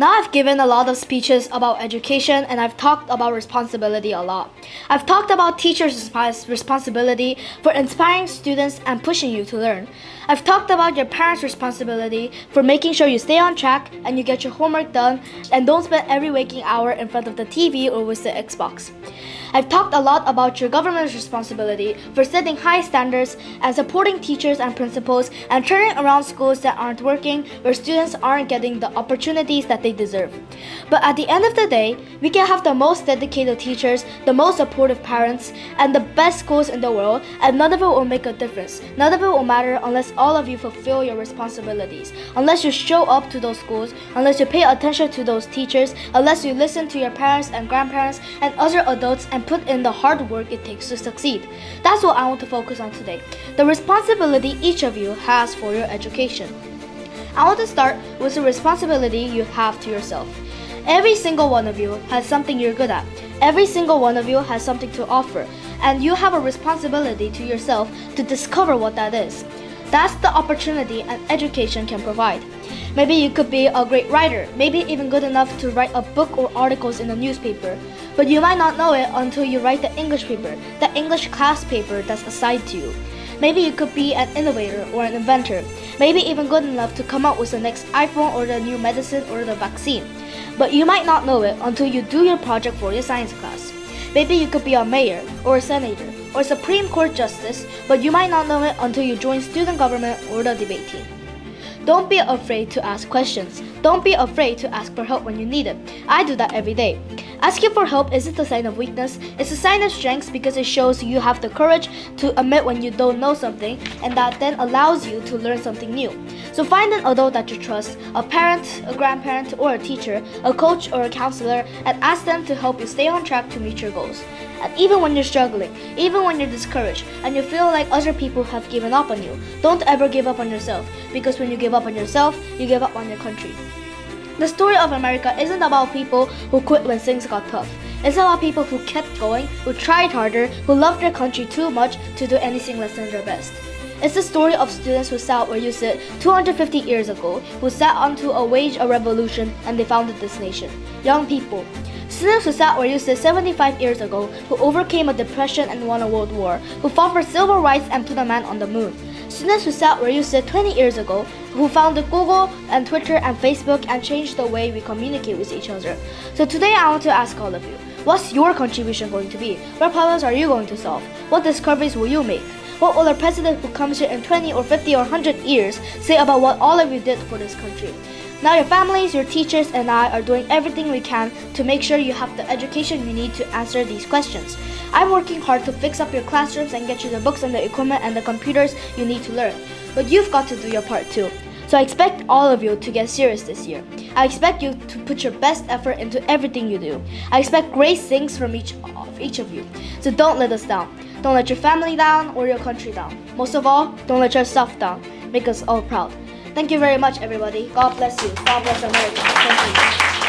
Now I've given a lot of speeches about education and I've talked about responsibility a lot. I've talked about teachers' responsibility for inspiring students and pushing you to learn. I've talked about your parents' responsibility for making sure you stay on track and you get your homework done and don't spend every waking hour in front of the TV or with the Xbox. I've talked a lot about your government's responsibility for setting high standards and supporting teachers and principals and turning around schools that aren't working where students aren't getting the opportunities that they deserve. But at the end of the day, we can have the most dedicated teachers, the most supportive parents, and the best schools in the world, and none of it will make a difference. None of it will matter unless all of you fulfill your responsibilities, unless you show up to those schools, unless you pay attention to those teachers, unless you listen to your parents and grandparents and other adults and put in the hard work it takes to succeed. That's what I want to focus on today, the responsibility each of you has for your education. I want to start with the responsibility you have to yourself. Every single one of you has something you're good at. Every single one of you has something to offer, and you have a responsibility to yourself to discover what that is. That's the opportunity an education can provide. Maybe you could be a great writer, maybe even good enough to write a book or articles in a newspaper, but you might not know it until you write the English paper, the English class paper that's assigned to you. Maybe you could be an innovator or an inventor, maybe even good enough to come up with the next iPhone or the new medicine or the vaccine. But you might not know it until you do your project for your science class. Maybe you could be a mayor or a senator or Supreme Court justice, but you might not know it until you join student government or the debate team. Don't be afraid to ask questions. Don't be afraid to ask for help when you need it. I do that every day. Asking for help isn't a sign of weakness, it's a sign of strength because it shows you have the courage to admit when you don't know something, and that then allows you to learn something new. So find an adult that you trust, a parent, a grandparent, or a teacher, a coach or a counselor, and ask them to help you stay on track to meet your goals. And even when you're struggling, even when you're discouraged, and you feel like other people have given up on you, don't ever give up on yourself, because when you give up on yourself, you give up on your country. The story of America isn't about people who quit when things got tough. It's about people who kept going, who tried harder, who loved their country too much to do anything less than their best. It's the story of students who sat where you sit 250 years ago, who sat onto a wage a revolution and they founded this nation. Young people. Students who sat where you sit 75 years ago, who overcame a depression and won a world war, who fought for civil rights and put a man on the moon. Students who sat where you sit 20 years ago, who founded Google and Twitter and Facebook and changed the way we communicate with each other. So today I want to ask all of you, what's your contribution going to be? What problems are you going to solve? What discoveries will you make? What will a president who comes here in 20 or 50 or 100 years say about what all of you did for this country? Now your families, your teachers, and I are doing everything we can to make sure you have the education you need to answer these questions. I'm working hard to fix up your classrooms and get you the books and the equipment and the computers you need to learn. But you've got to do your part too. So I expect all of you to get serious this year. I expect you to put your best effort into everything you do. I expect great things from each of you. So don't let us down. Don't let your family down or your country down. Most of all, don't let yourself down. Make us all proud. Thank you very much, everybody. God bless you. God bless America. Thank you.